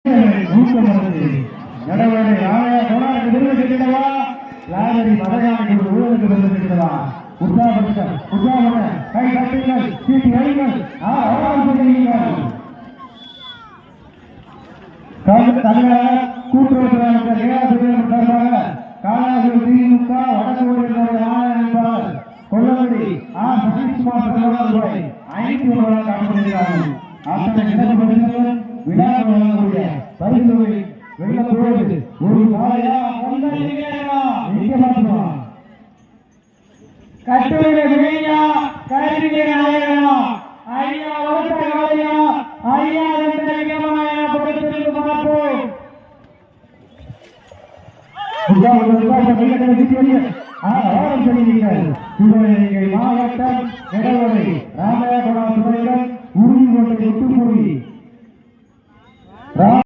ஊக்கமது நடவடிக்கை ஆணைய போராட்ட நிர்வகிக்கிறவா லாபரி மதகாணி ஊழலுக்கு நிர்வகிக்கிறவா உற்சாக கை கட்டுங்கள் சீட்டி அடிங்கள் தமிழக கூட்டுறவு சார்பாக காலாகுடி திமுக வடக்கு ஆணையாளர் கொல்லவடி சதீஷ்குமார் ரூபாய் 500 காணப்படுகிறார்கள். அத்தனை இடம்பெற்ற விழாக்கள் வழங்கக்கூடிய பரிசுவை வெள்ளப்போது ஒரு நாளையா கட்டுரை விளையா கருவிகை நாயகனா ஐயா ஒருத்த காலையா ஐயா விதமான பொறுத்திருந்து பார்ப்போம். மாவட்டம் எடவரை ராமநாதபுரம் உறுதிக்கொண்டை விட்டுப்போய்